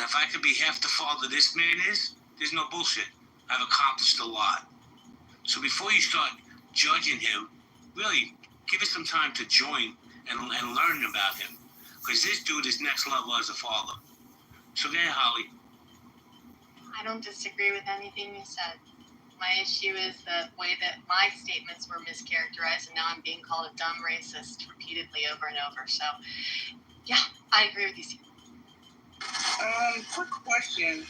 if I could be half the father this man is, there's no bullshit. I've accomplished a lot. So before you start judging him, really give it some time to join and learn about him. Because this dude is next level as a father. So there, Holly. I don't disagree with anything you said. My issue is the way that my statements were mischaracterized, and now I'm being called a dumb racist repeatedly over and over. So, yeah, I agree with you, Steve. Quick question.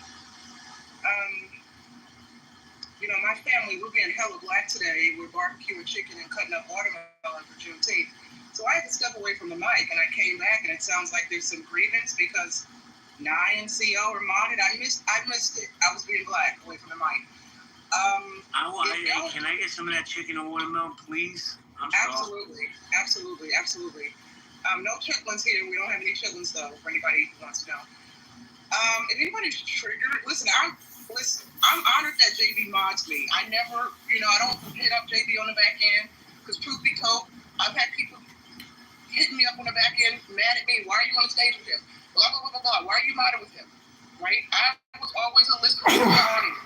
My family, we're being hella black today. We're barbecuing chicken and cutting up watermelon for Juneteenth. So I had to step away from the mic, and I came back, and it sounds like there's some grievance because Nye and CO were modded. I missed it. I was being black away from the mic. Can I get some of that chicken and watermelon, please? I'm sorry. Absolutely. No chitlins here. We don't have any chitlins, though, for anybody who wants to know. If anybody's triggered, listen, I'm honored that JB mods me. I never, I don't hit up JB on the back end, because truth be told, I've had people hitting me up on the back end, mad at me. Why are you on the stage with him? Blah, blah, blah, blah, blah. Why are you modded with him? Right? I was always a listener to the audience.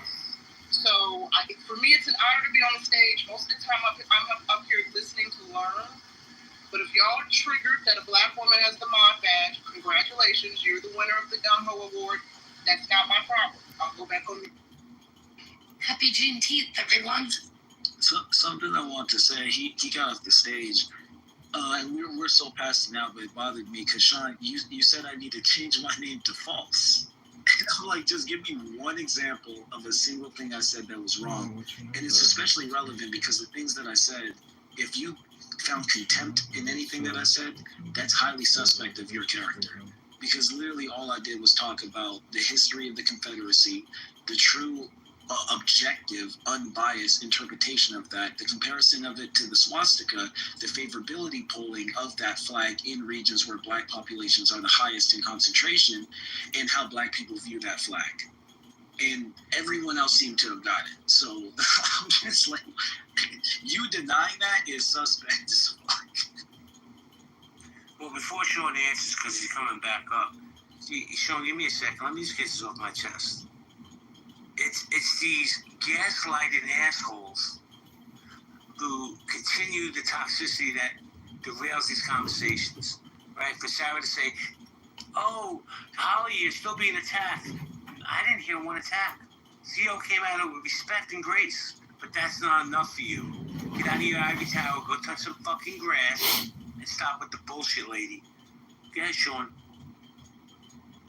So for me, it's an honor to be on the stage. Most of the time, I'm up here listening to learn. But if y'all are triggered that a black woman has the mod badge, congratulations, you're the winner of the Dumb Ho Award. That's not my problem. I'll go back on. Happy Juneteenth, everyone. So, something I want to say, he got off the stage, and we're so past it now, but it bothered me because Sean, you said I need to change my name to False. And I'm like, just give me one example of a single thing I said that was wrong. And it's especially relevant because the things that I said, if you found contempt in anything that I said, that's highly suspect of your character. Because literally all I did was talk about the history of the Confederacy, the true objective, unbiased interpretation of that, the comparison of it to the swastika, the favorability polling of that flag in regions where black populations are the highest in concentration, and how black people view that flag. And everyone else seemed to have got it. So I'm just like, you denying that is suspect as fuck. Well, before Sean answers, because he's coming back up, Sean, give me a second. Let me just get this off my chest. It's these gaslighted assholes who continue the toxicity that derails these conversations, right? For Sarah to say, oh, Holly, you're still being attacked. I didn't hear one attack. CO came at her with respect and grace, but that's not enough for you. Get out of your ivory tower, go touch some fucking grass, and stop with the bullshit, lady. Go ahead, Sean.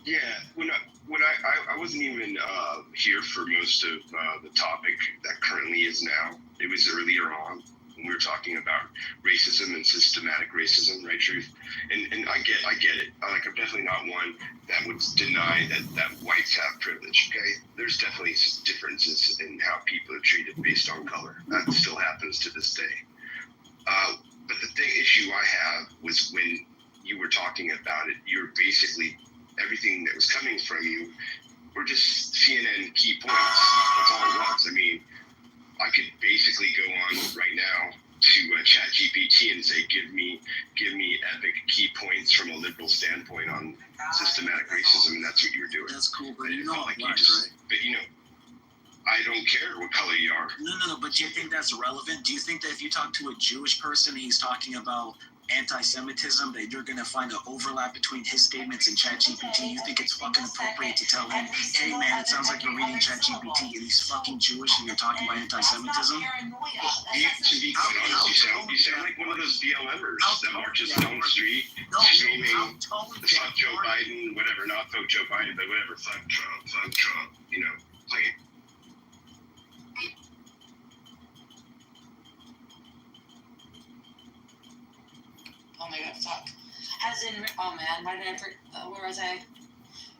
Yeah, I wasn't even here for most of the topic that currently is now. It was earlier on when we were talking about racism and systematic racism, right, Truth? And I get it. I'm definitely not one that would deny that whites have privilege, okay? There's definitely differences in how people are treated based on color. That still happens to this day. But the issue I have was when you were talking about it, you're basically, everything that was coming from you were just CNN key points. That's all it was. I mean, I could basically go on right now to ChatGPT and say, give me epic key points from a liberal standpoint on systematic racism, and that's what you were doing. That's cool, but you know I'm black, right? But I don't care what color you are. No, but do you think that's relevant? Do you think that if you talk to a Jewish person and he's talking about anti-Semitism, that you're going to find an overlap between his statements and ChatGPT? You think it's fucking appropriate to tell him, hey man, it sounds like you're reading ChatGPT and he's fucking Jewish and you're talking about anti-Semitism? To be quite honest, you sound like one of those BLMers that marches down the street screaming, fuck Joe Biden, whatever, not fuck Joe Biden, but whatever, fuck Trump, like, Oh my god, fuck. As in, oh man, why did I, where was I?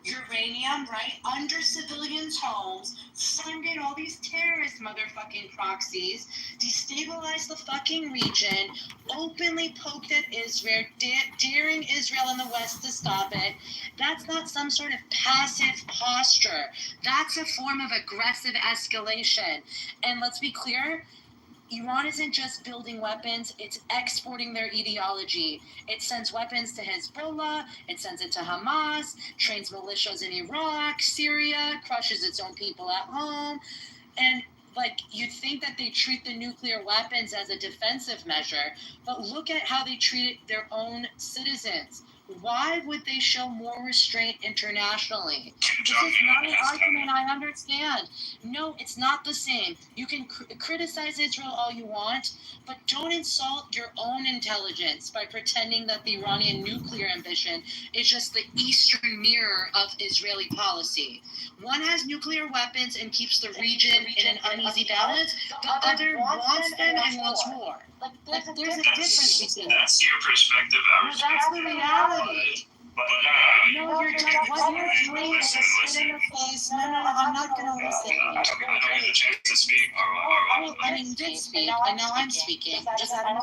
Uranium, right, under civilians' homes, funded all these terrorist motherfucking proxies, destabilized the fucking region, openly poked at Israel, daring Israel and the West to stop it. That's not some sort of passive posture. That's a form of aggressive escalation. And let's be clear, Iran isn't just building weapons, it's exporting their ideology. It sends weapons to Hezbollah, it sends it to Hamas, trains militias in Iraq, Syria, crushes its own people at home. And like, you'd think that they treat the nuclear weapons as a defensive measure, but look at how they treated their own citizens. Why would they show more restraint internationally? This is not an argument I understand. No, it's not the same. You can criticize Israel all you want, but don't insult your own intelligence by pretending that the Iranian nuclear ambition is just the eastern mirror of Israeli policy. One has nuclear weapons and keeps the region in an uneasy balance. The other wants them and wants war. Like, there's a difference between them. That's your perspective. I Well, that's the reality. But No, you're just, what you're doing is a spit in the face. No, I'm not going to listen. I don't get a chance to speak. Well, I mean, you did speak, and now I'm speaking. Just I don't know.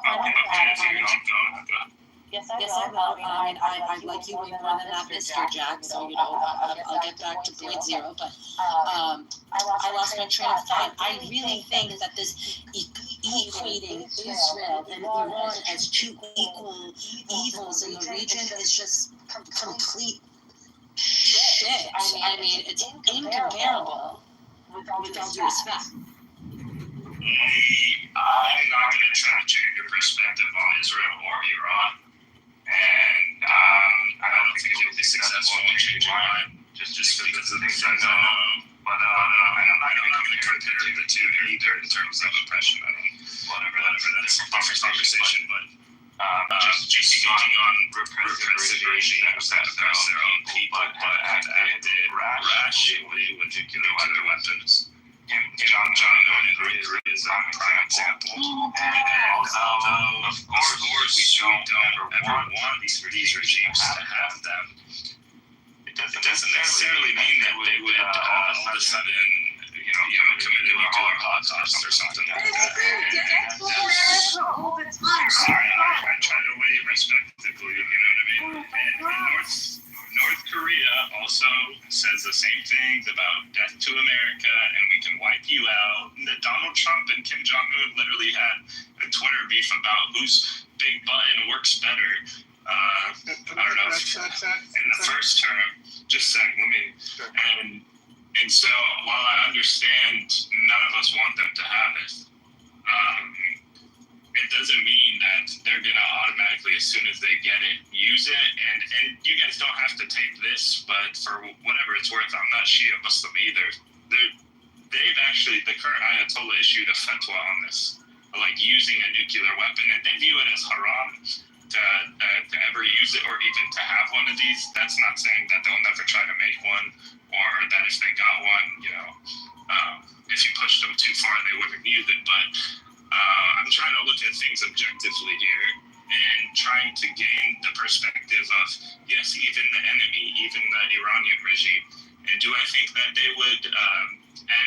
Yes, Yes, I will. I like you way more than that, Mr. Jack. So I'll get back to point zero. But I lost my train of thought. I really think that this equating Israel and Iran as two equal evils in the region is just complete shit. I mean, it's incomparable. With all due respect. I'm not going to try to change your perspective on Israel or Iran. And I don't think it will be successful in changing mine, just because of the things I know. But I'm not going to compare the two either in terms of oppression. I mean, whatever, that's a different conversation. But just speaking on repressive regimes that oppress their own people, but acted rationally with nuclear weapons. Kim Jong-un is a prime example. And although, of course, we don't ever want these regimes to have them, it doesn't necessarily mean that they would all of a sudden, commit a nuclear holocaust or something like that. Sorry, I try to wait respectively, you know what I mean? And North Korea also says the same things about death to America and we can wipe you out. And Donald Trump and Kim Jong-un literally had a Twitter beef about whose big button works better. I don't know, in the first term, just saying, and so while I understand none of us want them to have it, it doesn't mean that they're going to automatically, as soon as they get it, use it. And you guys don't have to take this, but for whatever it's worth, I'm not Shia Muslim either. They've actually, the current Ayatollah issued a fatwa on this, like using a nuclear weapon, and they view it as haram to ever use it or even to have one of these. That's not saying that they'll never try to make one, or that if they got one, if you pushed them too far, they wouldn't use it. But I'm trying to look at things objectively here and trying to gain the perspective of, yes, even the enemy, even the Iranian regime. And do I think that they would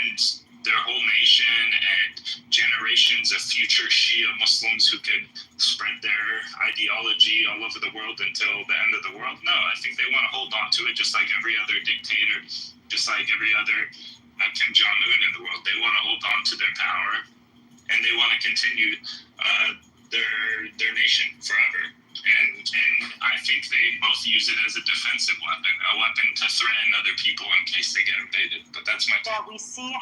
end their whole nation and generations of future Shia Muslims who could spread their ideology all over the world until the end of the world? No, I think they want to hold on to it just like every other dictator, just like every other Kim Jong-un in the world. They want to hold on to their power, and they want to continue their nation forever. And I think they both use it as a defensive weapon, a weapon to threaten other people in case they get invaded. But that's my take. Yeah, we see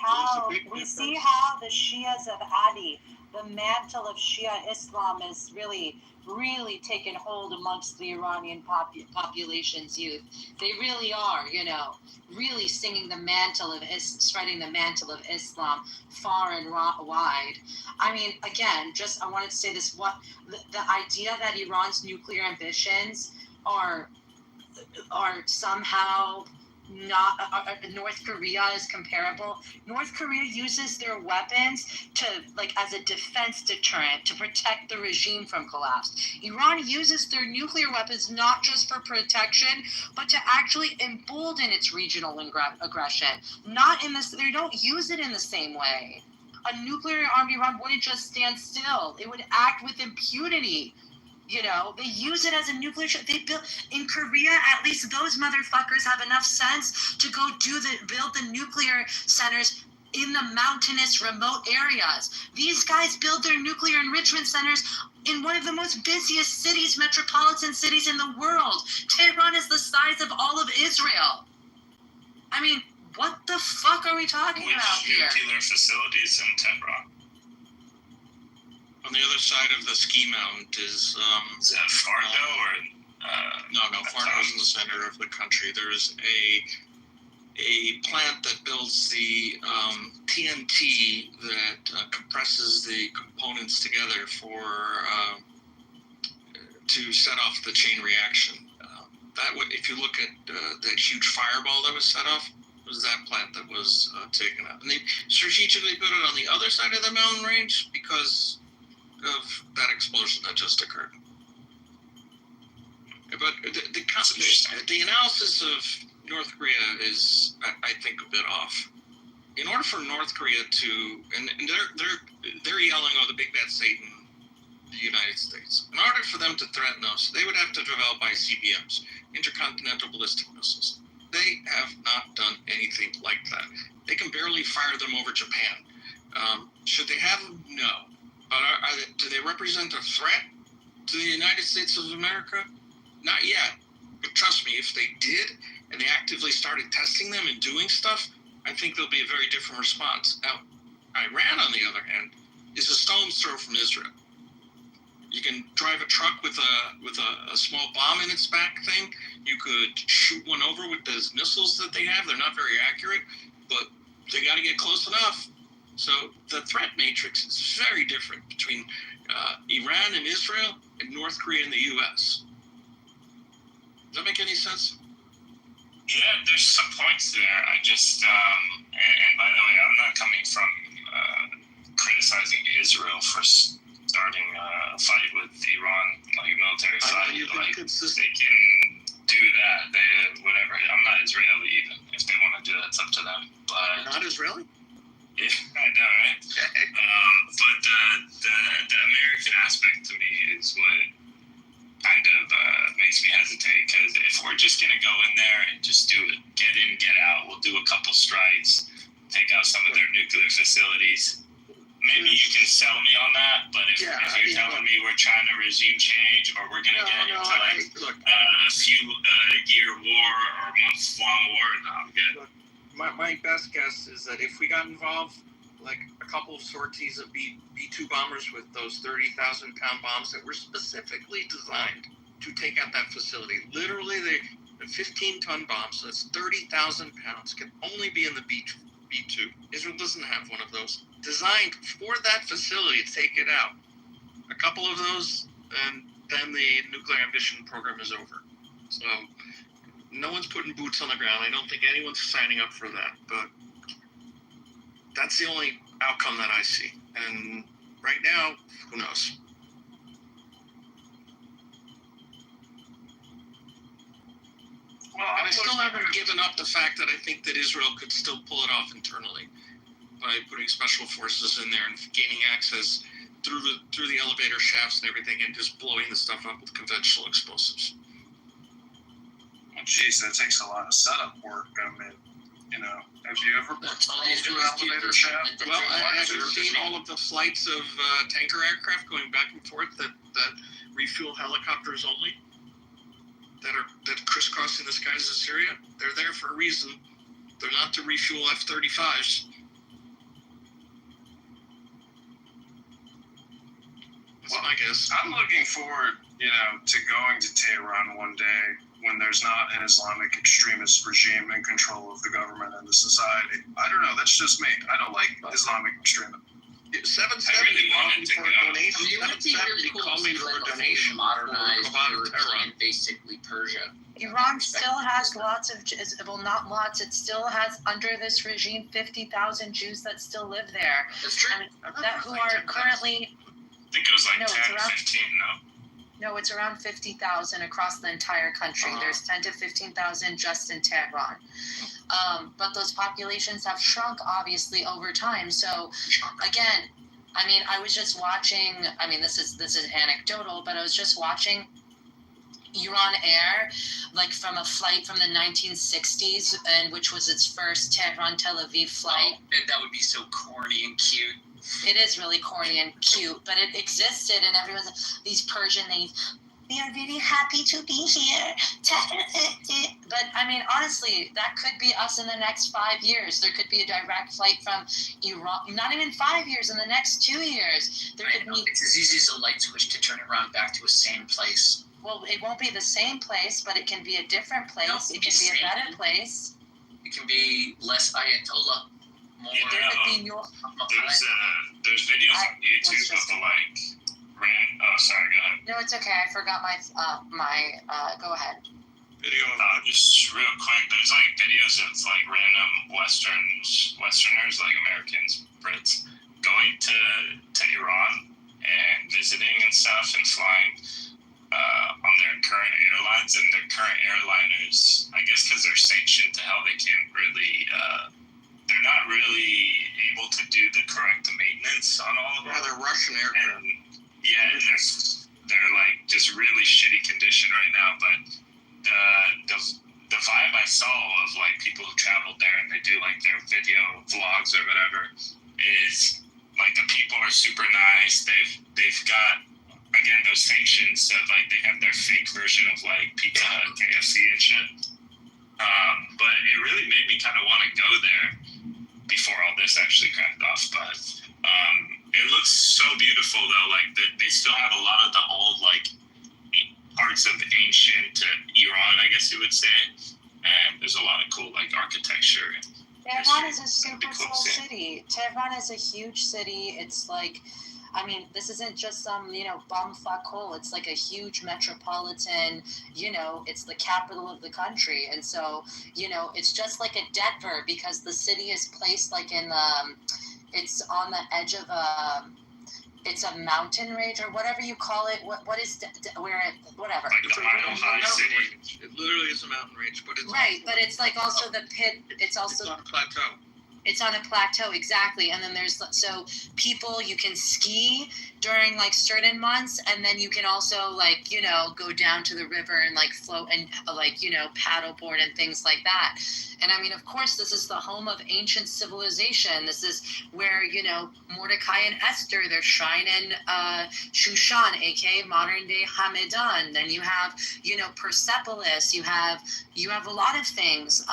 how the Shias of Adi, the mantle of Shia Islam, is really taken hold amongst the Iranian population's youth. They really are, really singing the mantle of spreading the mantle of Islam far and wide. I mean, again, I wanted to say this: the idea that Iran's nuclear ambitions are somehow not North Korea is comparable. North Korea uses their weapons to, like, as a defense deterrent to protect the regime from collapse. Iran uses their nuclear weapons not just for protection, but to actually embolden its regional aggression. They don't use it in the same way. A nuclear armed Iran wouldn't just stand still. It would act with impunity. They use it as a nuclear ship. They built in Korea. At least those motherfuckers have enough sense to go build the nuclear centers in the mountainous, remote areas. These guys build their nuclear enrichment centers in one of the most busiest cities, metropolitan cities in the world. Tehran is the size of all of Israel. I mean, what the fuck are we talking about Which here? nuclear facilities in Tehran? On the other side of the ski mountain is Is that Fardo or? no, Fargo is in the center of the country. There's a plant that builds the TNT that compresses the components together for to set off the chain reaction. That would, if you look at that huge fireball that was set off, it was that plant that was taken out. And they strategically put it on the other side of the mountain range because of that explosion that just occurred. But the analysis of North Korea is, I think, a bit off. In order for North Korea to, and they're yelling, "Oh, the big bad Satan," the United States. In order for them to threaten us, they would have to develop ICBMs, intercontinental ballistic missiles. They have not done anything like that. They can barely fire them over Japan. Should they have them? No. But do they represent a threat to the United States of America? Not yet. But trust me, if they did, and they actively started testing them and doing stuff, I think there'll be a very different response. Now, Iran, on the other hand, is a stone's throw from Israel. You can drive a truck with a small bomb in its back thing. You could shoot one over with those missiles that they have. They're not very accurate, but they got to get close enough. So the threat matrix is very different between Iran and Israel and North Korea and the U.S. Does that make any sense? Yeah, there's some points there. I just, and by the way, I'm not coming from criticizing Israel for starting a fight with Iran, like a military fight. Like, they can do that. Whatever. I'm not Israeli even. If they want to do that, it's up to them. But Not Israeli? yeah, I know, right? But the American aspect to me is what kind of makes me hesitate, because if we're just going to go in there and just do it, get in, get out, we'll do a couple strikes, take out some of their nuclear facilities, maybe you can sell me on that, but if you're telling me we're trying to regime change or we're going to get into a few year war or month-long war, no, I'm good. Look, my best guess is that if we got involved, like a couple of sorties of B-2 bombers with those 30,000-pound bombs that were specifically designed to take out that facility. Literally, the 15-ton bombs, so that's 30,000 pounds, can only be in the B-2. Israel doesn't have one of those. Designed for that facility to take it out. A couple of those, and then the nuclear ambition program is over. So no one's putting boots on the ground. I don't think anyone's signing up for that, but that's the only outcome that I see. And right now, who knows? Well, And I still haven't given up the fact that I think that Israel could still pull it off internally by putting special forces in there and gaining access through the elevator shafts and everything, and just blowing the stuff up with conventional explosives. Well, geez, that takes a lot of setup work. I mean, you know, have you ever That's all been these through dudes an do. elevator shaft? Well, have you seen all of the flights of tanker aircraft going back and forth that refuel helicopters only? That crisscrossing the skies of Syria? They're there for a reason. They're not to refuel F-35s. That's my guess. I'm looking forward, you know, to going to Tehran one day when there's not an Islamic extremist regime in control of the government and the society. I don't know. That's just me. I don't like Islamic extremism. 770 called me for a donation. I mean, it would be really 770 cool called to me see for like a a donation fully modernized for Kitover European, basically Persia. Iran still has lots of, well, not lots, it still has, under this regime, 50,000 Jews that still live there. That's true. And that who are currently, I think it was like No, it's 10, around- 15, no? no, it's around 50,000 across the entire country. Uh-huh. There's 10 to 15,000 just in Tehran. But those populations have shrunk, obviously, over time. So, again, I mean, I was just watching, I mean, this is anecdotal, but I was just watching Iran Air, like from a flight from the 1960s, and which was its first Tehran Tel Aviv flight. Oh, that would be so corny and cute. It is really corny and cute, but it existed, and everyone's these Persian names. We are really happy to be here. But I mean, honestly, that could be us in the next 5 years. There could be a direct flight from Iran. Not even 5 years. In the next 2 years, there could be. It's as easy as a light switch to turn it around back to a sane place. Well, it won't be the same place, but it can be a different place. No, it can be a better place. It can be less Ayatollah. More. There could be your. There's videos on YouTube of the like. Sorry, go ahead. No, it's okay. I forgot my go ahead. Video. Just real quick. There's like videos of like random Westerners like Americans, Brits, going to Iran and visiting and stuff and flying on their current airlines, and their current airliners, I guess because they're sanctioned to hell, they can't really. They're not really able to do the correct maintenance on all of them. Yeah, they're Russian aircraft. Yeah, and they're like just really shitty condition right now. But the vibe I saw of like people who traveled there and they do like their video vlogs or whatever is like the people are super nice. They've got again those sanctions, so like they have their fake version of like Pizza Hut, KFC and shit. But it really made me kind of want to go there before all this actually cracked off. But it looks so beautiful though. Like they still have a lot of the old like parts of ancient Iran, I guess you would say. And there's a lot of cool like architecture. Tehran is a super cool city. Tehran is a huge city. It's like, I mean, this isn't just some, bumfuck hole. It's like a huge metropolitan, it's the capital of the country. And so, it's just like a Denver because the city is placed like in it's on the edge of it's a mountain range or whatever you call it. What is whatever. Like the high city. It literally is a mountain range, but it's right. But it's like also the pit. It's also on a plateau. It's on a plateau, exactly. And then so people, you can ski during like certain months, and then you can also like, go down to the river and like float and like, paddleboard and things like that. And I mean, of course, this is the home of ancient civilization. This is where, Mordecai and Esther, they're shrine in Shushan, aka modern day Hamadan. Then you have, Persepolis. You have a lot of things.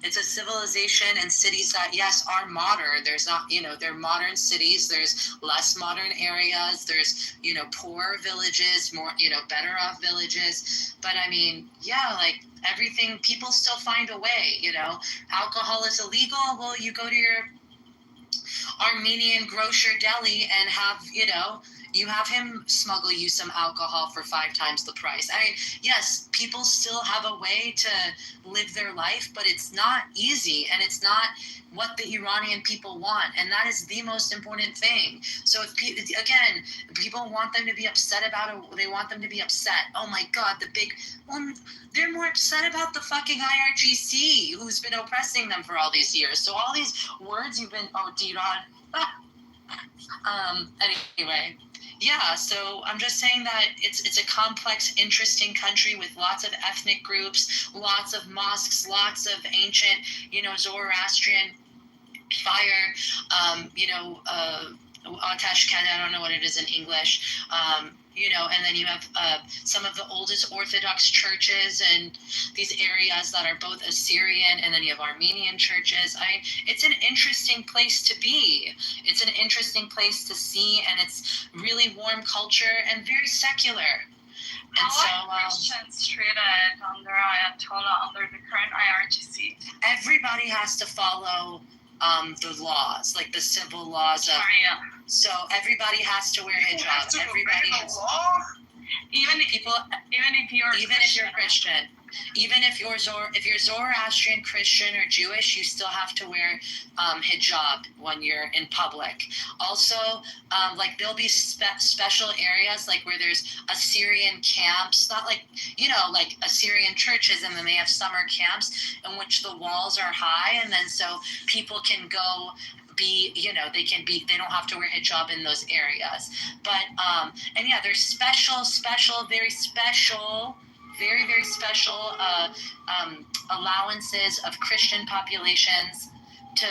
It's a civilization and cities that, yes, are modern. There's not, they're modern cities. There's less modern areas. There's, poorer villages, more, better off villages. But I mean, yeah, like everything, people still find a way, Alcohol is illegal. Well, you go to your Armenian grocer deli and have, you have him smuggle you some alcohol for 5 times the price. I mean, yes, people still have a way to live their life, but it's not easy, and it's not what the Iranian people want, and that is the most important thing. So if people want them to be upset about it, they want them to be upset. Oh my God, they're more upset about the fucking IRGC, who's been oppressing them for all these years. So all these words you've been Iran. Anyway. Yeah, so I'm just saying that it's a complex, interesting country with lots of ethnic groups, lots of mosques, lots of ancient, Zoroastrian fire, Atesh Ked, I don't know what it is in English, and then you have some of the oldest Orthodox churches and these areas that are both Assyrian, and then you have Armenian churches. It's an interesting place to be. It's an interesting place to see, and it's really warm culture and very secular. And how are Christians treated under Ayatollah, under the current IRGC? Everybody has to follow the laws, like the civil laws of. So everybody has to wear hijab. Everybody has to. Even if you're Christian, even if you're Zoroastrian, Christian, or Jewish, you still have to wear hijab when you're in public. Also, like there'll be special areas like where there's Assyrian camps, not like like Assyrian churches, and then they have summer camps in which the walls are high, and then so people can go be, they don't have to wear hijab in those areas. But, and yeah, there's very special allowances of Christian populations to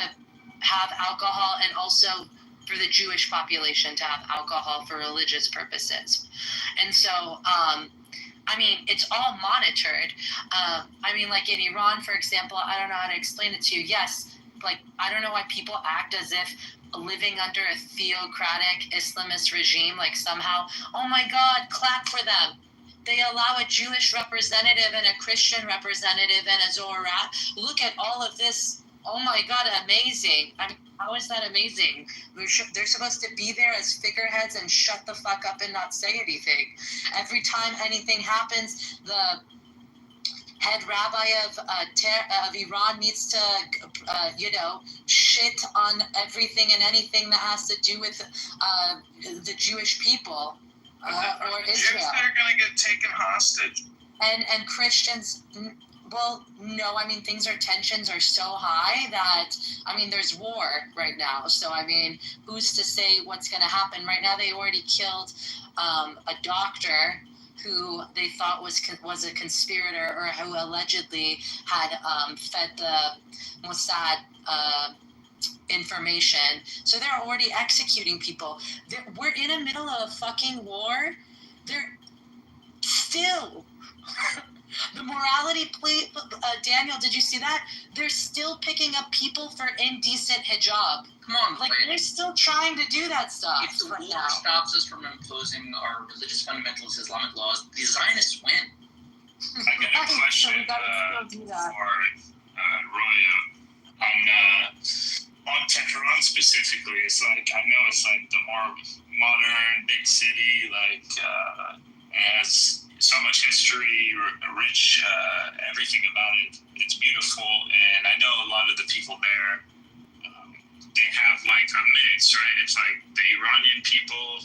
have alcohol, and also for the Jewish population to have alcohol for religious purposes. And so, it's all monitored. Like in Iran, for example, I don't know how to explain it to you. Yes, I don't know why people act as if living under a theocratic Islamist regime, somehow, oh my God, clap for them. They allow a Jewish representative and a Christian representative and a Zorat. Look at all of this. Oh my God, amazing. How is that amazing? They're supposed to be there as figureheads and shut the fuck up and not say anything. Every time anything happens, the head rabbi of Iran needs to, shit on everything and anything that has to do with the Jewish people or Israel. If they're going to get taken hostage. And Christians... Well, no, tensions are so high that, there's war right now. So, who's to say what's going to happen? Right now, they already killed a doctor who they thought was a conspirator, or who allegedly had fed the Mossad information. So they're already executing people. We're in the middle of a fucking war. They're still... The morality plea, Daniel, did you see that? They're still picking up people for indecent hijab. Come on, they're still trying to do that stuff. If the war stops us from imposing our religious fundamentalist Islamic laws, the Zionists win. I got a question for Roya on Tehran specifically. It's I know it's the more modern big city, has so much history, rich, everything about it. It's beautiful, and I know a lot of the people there, they have a mix, right? It's the Iranian people,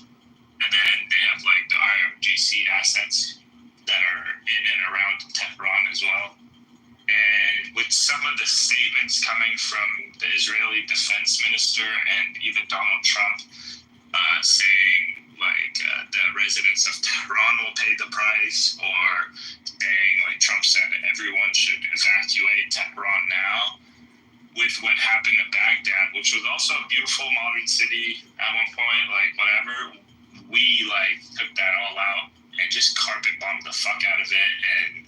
and then they have the IRGC assets that are in and around Tehran as well. And with some of the statements coming from the Israeli defense minister and even Donald Trump saying the residents of Tehran will pay the price, or saying Trump said everyone should evacuate Tehran now, with what happened in Baghdad, which was also a beautiful modern city at one point, whatever, we took that all out and just carpet bombed the fuck out of it, and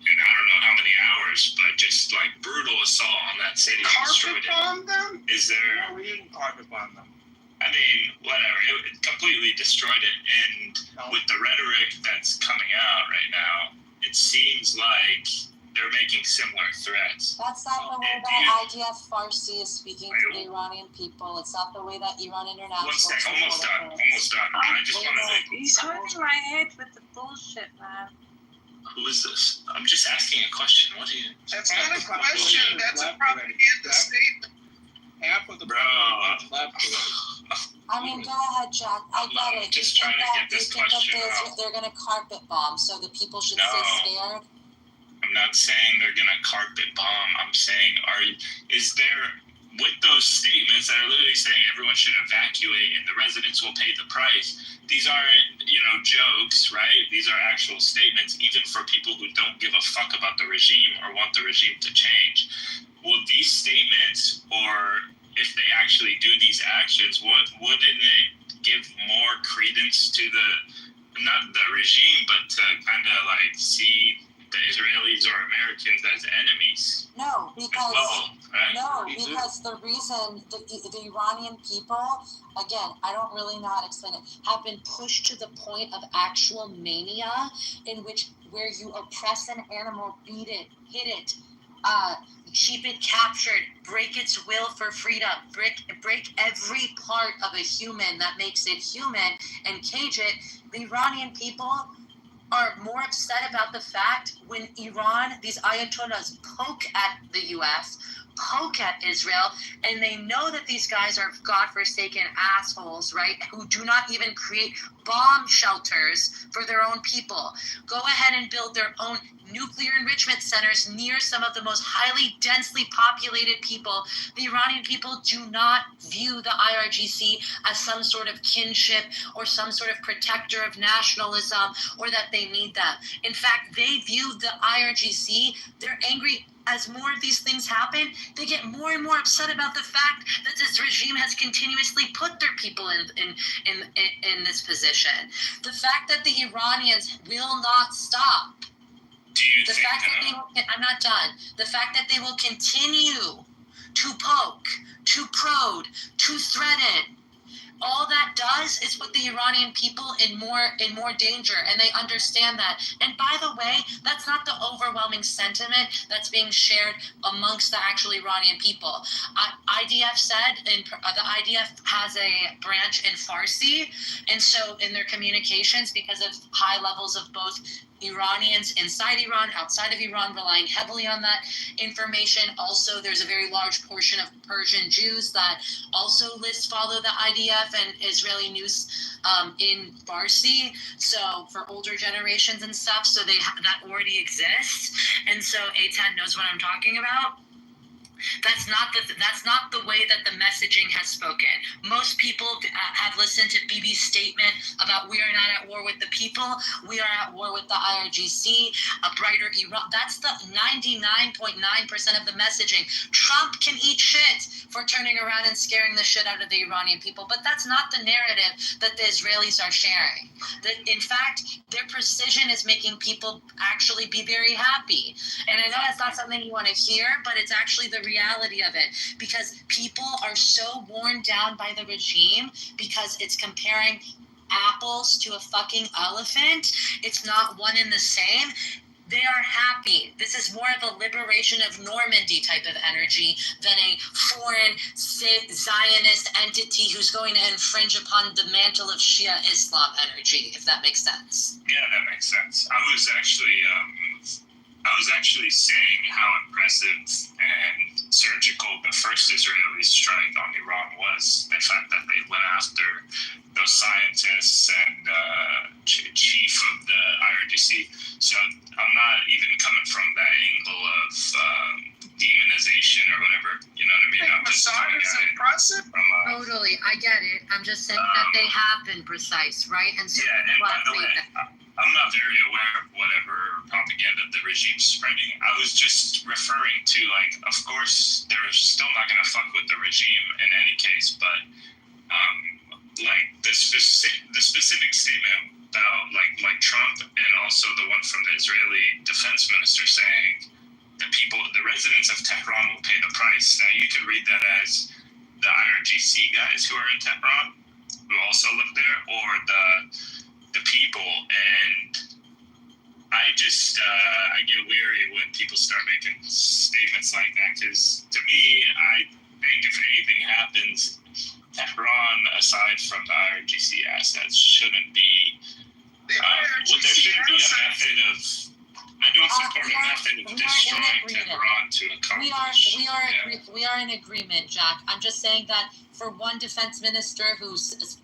I don't know how many hours, but just brutal assault on that city. Carpet bomb them? Is there? No, we didn't carpet bomb them. Whatever. It completely destroyed it. And with the rhetoric that's coming out right now, it seems like they're making similar threats. That's not the way that IDF Farsi is speaking to the Iranian people. It's not the way that Iran International... One second, almost done. I just want to He's hurting my head with the bullshit, man. Who is this? I'm just asking a question. What do you... That's not a question. That's a propaganda statement. Half of the Bro. left. Go ahead, Jack. I get it. Just trying to get this question out. They're going to carpet bomb, so the people should stay scared? I'm not saying they're going to carpet bomb. I'm saying, is there, with those statements that are literally saying everyone should evacuate and the residents will pay the price, these aren't, jokes, right? These are actual statements, even for people who don't give a fuck about the regime or want the regime to change. Will these statements, or if they actually do these actions, wouldn't it give more credence to not the regime, but to kind of see the Israelis or Americans as enemies? No, because right? because the reason the Iranian people, again, I don't really know how to explain it, have been pushed to the point of actual mania, where you oppress an animal, beat it, hit it, keep it captured, break its will for freedom, break every part of a human that makes it human, and cage it. The Iranian people are more upset about the fact when Iran, these Ayatollahs, poke at the U.S., poke at Israel, and they know that these guys are godforsaken assholes, right, who do not even create bomb shelters for their own people. Go ahead and build their own nuclear enrichment centers near some of the most highly densely populated people. The Iranian people do not view the IRGC as some sort of kinship or some sort of protector of nationalism, or that they need them. In fact, they view the IRGC, they're angry. As more of these things happen, they get more and more upset about the fact that this regime has continuously put their people in this position. The fact that the Iranians will not stop. Do you The think fact that they will, I'm not done. The fact that they will continue to poke, to probe, to threaten. All that does is put the Iranian people in more danger, and they understand that. And by the way, that's not the overwhelming sentiment that's being shared amongst the actual Iranian people. IDF said, the IDF has a branch in Farsi, and so in their communications, because of high levels of both Iranians inside Iran, outside of Iran, relying heavily on that information. Also, there's a very large portion of Persian Jews that also follow the IDF and Israeli news in Farsi. So for older generations and stuff, so that already exists. And so A10 knows what I'm talking about. That's not the way that the messaging has spoken. Most people have listened to Bibi's statement about we are not at war with the people, we are at war with the IRGC, a brighter Iran. That's the 99.9% of the messaging. Trump can eat shit for turning around and scaring the shit out of the Iranian people, but that's not the narrative that the Israelis are sharing. That in fact, their precision is making people actually be very happy. And I know that's not something you want to hear, but it's actually the reality of it, because people are so worn down by the regime because it's comparing apples to a fucking elephant. It's not one and the same. They are happy. This is more of a liberation of Normandy type of energy than a foreign Zionist entity who's going to infringe upon the mantle of Shia Islam energy, if that makes sense. Yeah, that makes sense. I was actually saying how impressive and surgical the first Israeli strike on Iran was. The fact that they went after those scientists and chief of the IRGC. So I'm not even coming from that angle of demonization or whatever. You know what I mean? I'm just coming at it impressive. from Totally, I get it. I'm just saying that they have been precise, right? And so yeah, and by the way, I'm not very aware of whatever propaganda the regime's spreading. I was just referring to, like, of course, they're still not going to fuck with the regime in any case, but, like, the specific statement about, like Trump, and also the one from the Israeli defense minister saying the residents of Tehran will pay the price. Now, you can read that as the IRGC guys who are in Tehran, who also live there, or the people. And I just I get weary when people start making statements like that, because to me, I think if anything happens, Tehran, aside from the IRGC assets, shouldn't be there shouldn't be a method of. I don't support a method of destroying Tehran to accomplish. We are in agreement, Jack. I'm just saying that for one defense minister who's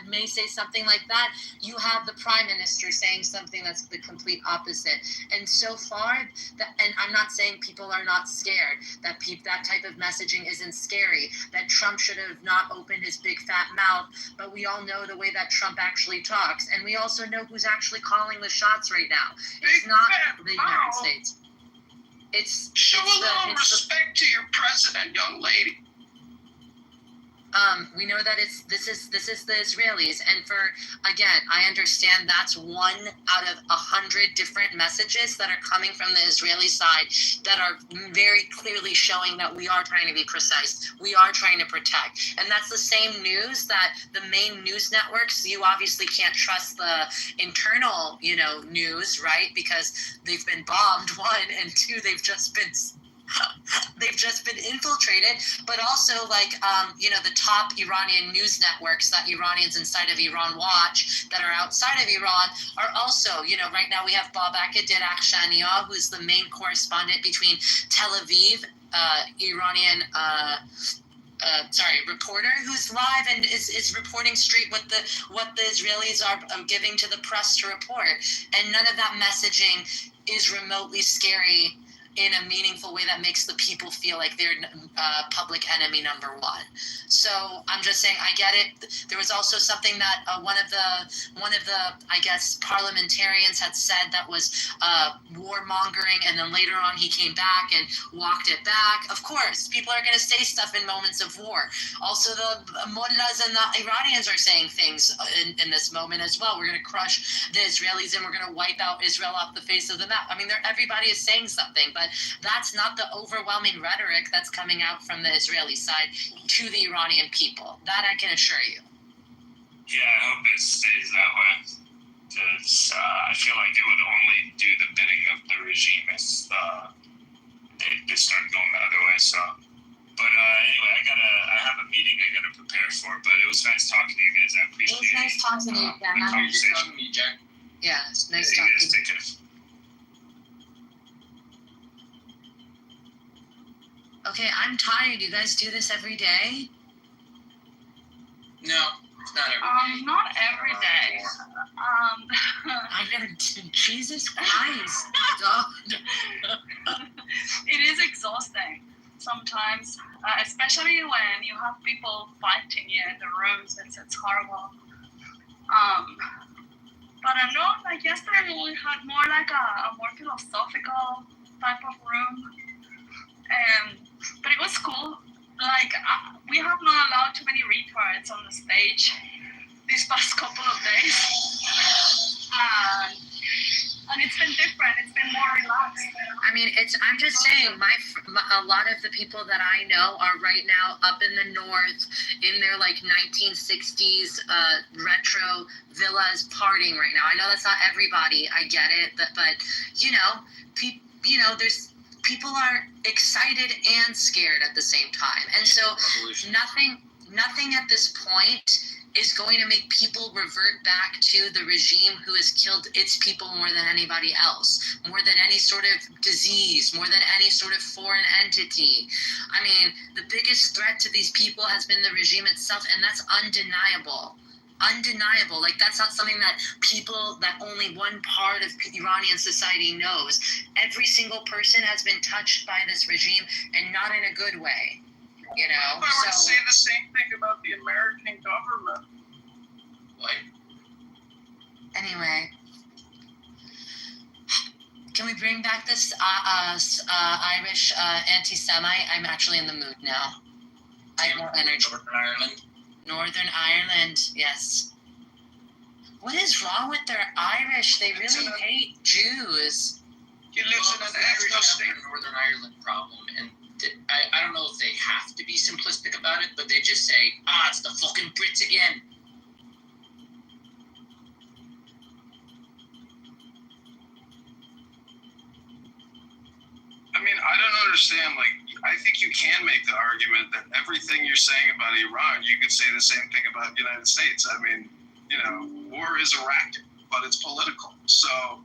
may say something like that, you have the prime minister saying something that's the complete opposite. And so far, and I'm not saying people are not scared, that type of messaging isn't scary, that Trump should have not opened his big fat mouth, but we all know the way that Trump actually talks, and we also know who's actually calling the shots right now. It's not the United States. Show a little respect to your president, young lady. We know that this is the Israelis, and again, I understand that's 1 out of 100 different messages that are coming from the Israeli side that are very clearly showing that we are trying to be precise, we are trying to protect, and that's the same news that the main news networks. You obviously can't trust the internal, news, right? Because they've been bombed, 1, and 2, they've just been infiltrated, but also the top Iranian news networks that Iranians inside of Iran watch that are outside of Iran are also, right now we have Babak Akhshaniya, who's the main correspondent between Tel Aviv, Iranian reporter who's live and is reporting straight what the Israelis are giving to the press to report, and none of that messaging is remotely scary in a meaningful way that makes the people feel like they're public enemy number one. So I'm just saying, I get it. There was also something that one of the I guess parliamentarians had said that was warmongering, and then later on he came back and walked it back. Of course, people are going to say stuff in moments of war. Also, the mullahs and the Iranians are saying things in this moment as well. We're going to crush the Israelis and we're going to wipe out Israel off the face of the map. I mean, everybody is saying something, but that's not the overwhelming rhetoric that's coming out from the Israeli side to the Iranian people. That I can assure you. Yeah, I hope it stays that way. Because I feel like it would only do the bidding of the regime if they start going the other way. So, but anyway, I have a meeting I gotta prepare for. But it was nice talking to you guys. I appreciate it. It was nice talking to you, the conversation. Yeah, it's nice You talking guys to you. take care. Okay, I'm tired. You guys do this every day? No, it's not every day. Not every day. I never did. Jesus Christ. God. It is exhausting sometimes, especially when you have people fighting you in the rooms. It's horrible. But I know, like yesterday we had more like a more philosophical type of room, but it was cool. Like we have not allowed too many retards on the stage these past couple of days, and it's been different. It's been more relaxed. I mean, I'm just saying, a lot of the people that I know are right now up in the north in their like 1960s retro villas partying right now. I know that's not everybody. I get it, but there's people are excited and scared at the same time, and so nothing at this point is going to make people revert back to the regime who has killed its people more than anybody else, more than any sort of disease, more than any sort of foreign entity. I mean, the biggest threat to these people has been the regime itself, and that's undeniable. Undeniable. Like, that's not something that only one part of Iranian society knows. Every single person has been touched by this regime, and not in a good way. You know, If I were to say the same thing about the American government. What? Anyway, can we bring back this Irish anti-Semite? I'm actually in the mood now. I have more energy. Northern Ireland. Northern Ireland, yes. What is wrong with their Irish? They really hate Jews. He lives in an ethno-state. Northern Ireland problem, and I don't know if they have to be simplistic about it, but they just say, it's the fucking Brits again. I mean, I don't understand. Like, I think you can make the argument that everything you're saying about Iran, you could say the same thing about the United States. I mean, war is a racket, but it's political. So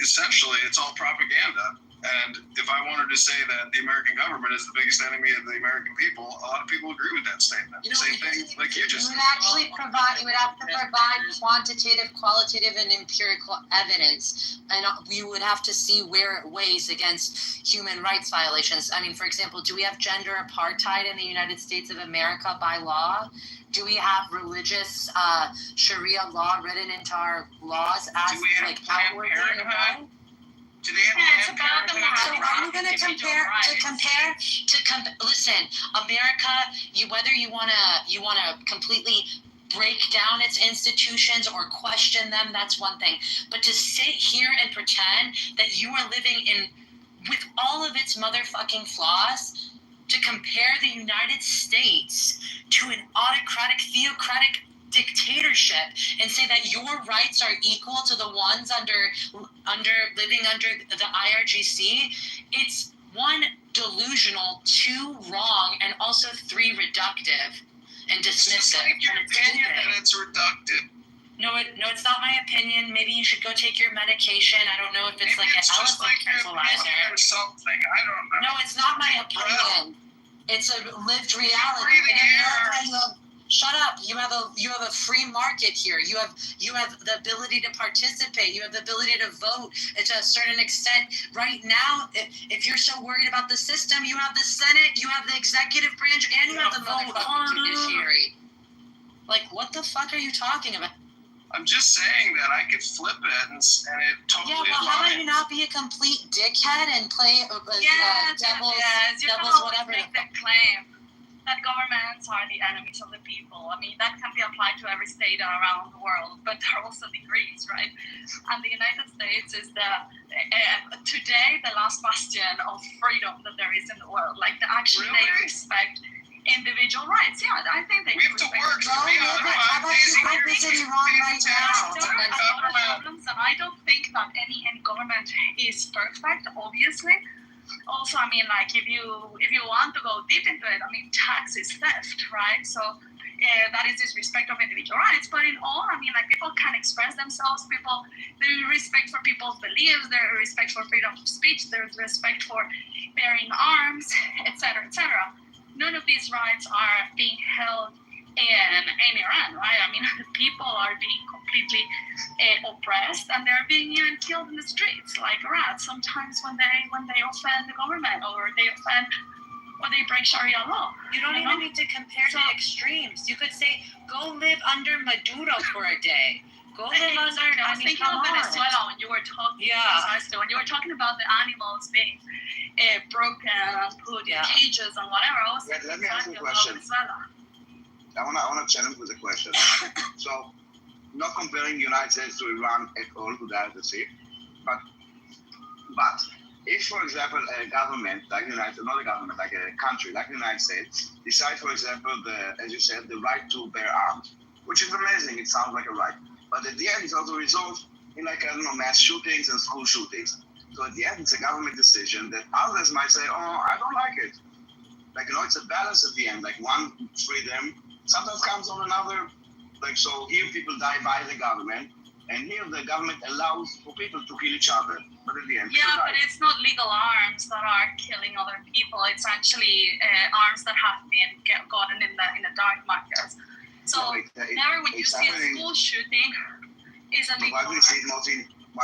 essentially, it's all propaganda. And if I wanted to say that the American government is the biggest enemy of the American people, a lot of people agree with that statement. Same thing like you just said. You would have to provide quantitative, qualitative, and empirical evidence. And we would have to see where it weighs against human rights violations. I mean, for example, do we have gender apartheid in the United States of America by law? Do we have religious Sharia law written into our laws as like outward? Do they have So are you going to compare? Listen, America. Whether you wanna completely break down its institutions or question them, that's one thing. But to sit here and pretend that you are living in, with all of its motherfucking flaws, to compare the United States to an autocratic, theocratic dictatorship and say that your rights are equal to the ones living under the IRGC, it's 1, delusional, 2, wrong, and also 3, reductive and dismissive. It's your opinion that it's reductive. No, it's not my opinion. Maybe you should go take your medication. I don't know if it's like an elephant tranquilizer or something. I don't know. No, it's not my opinion. It's a lived Breathing reality. In air. America, shut up. You have a free market here. You have the ability to participate. You have the ability to vote to a certain extent. Right now, if you're so worried about the system, you have the Senate, you have the executive branch, and you have the motherfucking judiciary. Like, what the fuck are you talking about? I'm just saying that I could flip it and it totally Yeah, well, how about you not be a complete dickhead and play devil's you can whatever. always make that claim that governments are the enemies of the people. I mean, that can be applied to every state around the world, but there are also degrees, right? And the United States is today the last bastion of freedom that there is in the world. Like, they respect individual rights. Yeah, I think they We have to work. How about you go visit Iran right now? Problems, and I don't think that any government is perfect, obviously. Also, I mean, like, if you want to go deep into it, I mean, tax is theft, right? So that is disrespect of individual rights. But in all, I mean, like, people can express themselves. There's respect for people's beliefs. There's respect for freedom of speech. There's respect for bearing arms, etc., etc. None of these rights are being held in Iran, right? I mean, people are being completely oppressed, and they're being even killed in the streets like rats. Sometimes when they offend the government, or they break Sharia law. You don't even need to compare to extremes. You could say, go live under Maduro for a day. Go live under. I was thinking of Venezuela when you were talking. Yeah. When you were talking about the animals being broken and put in cages and whatever. I was Let me ask you a question. I wanna challenge with a question. So, not comparing United States to Iran at all, to that to see, but if, for example, a government like not a government, like a country like the United States, decide, for example, as you said, the right to bear arms, which is amazing. It sounds like a right, but at the end, it's also resolved in, like, I don't know, mass shootings and school shootings. So at the end, it's a government decision that others might say, oh, I don't like it. Like, it's a balance at the end. Like, one freedom sometimes comes on another. Like, so here people die by the government, and here the government allows for people to kill each other. But at the end, but it's not legal arms that are killing other people. It's actually arms that have been gotten in the dark markets. So never when you see a school shooting, is a legal arm. Why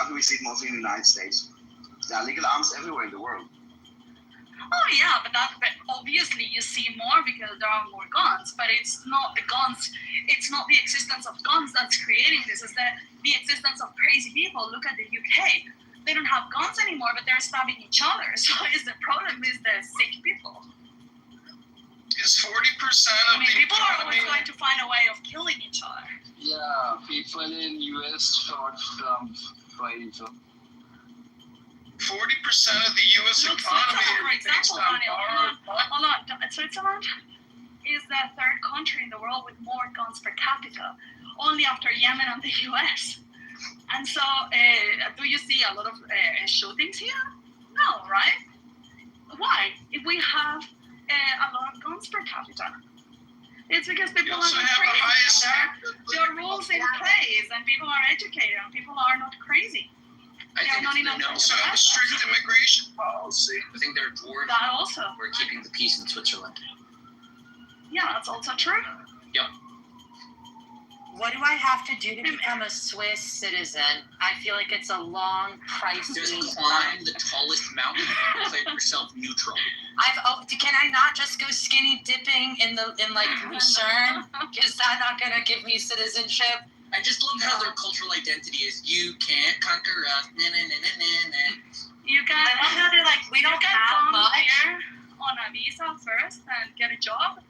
do we see it mostly in the United States? There are legal arms everywhere in the world. Oh yeah, but obviously you see more because there are more guns. But it's not the guns. It's not the existence of guns that's creating this. It's the existence of crazy people. Look at the UK. They don't have guns anymore, but they're stabbing each other. So the problem is the sick people. Is 40% of the people are always going to find a way of killing each other. Yeah, people in US thought fighting. 40% of the U.S. economy is based on Hold on. Switzerland is the third country in the world with more guns per capita, only after Yemen and the U.S. And so, do you see a lot of shootings here? No, right? Why? If we have a lot of guns per capita. It's because people are not crazy. There are rules in place, and people are educated, and people are not crazy. I think we also have a strict immigration policy. I think they're bored. That also. We're keeping the peace in Switzerland. Yeah, that's also true. Yep. What do I have to do to become a Swiss citizen? I feel like it's a long, pricey. Just climb the tallest mountain and declare yourself neutral. Can I not just go skinny dipping in Lucerne? Is that not gonna give me citizenship? I just love how their cultural identity is you can't conquer us. Nah, nah, nah, nah, nah. You can. I love how they're like, we don't have much. Here on a visa first and get a job,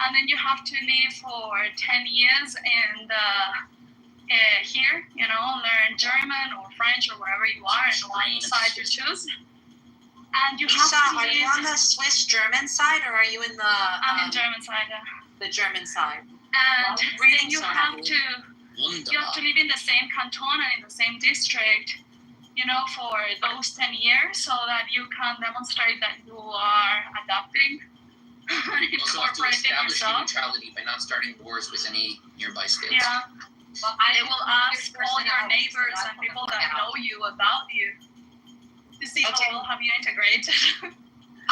and then you have to live for 10 years and here, learn German or French or wherever you are, and one side you choose. And you have to. Are you on the Swiss German side, or are you in the? I'm in German side. The German side. And then you have to. You have to live in the same canton and in the same district, for those 10 years, so that you can demonstrate that you are adapting and incorporating yourself. Neutrality by not starting wars with any nearby states. Yeah. Well, they will ask all your neighbors and people that know you about you to see how well have you integrated.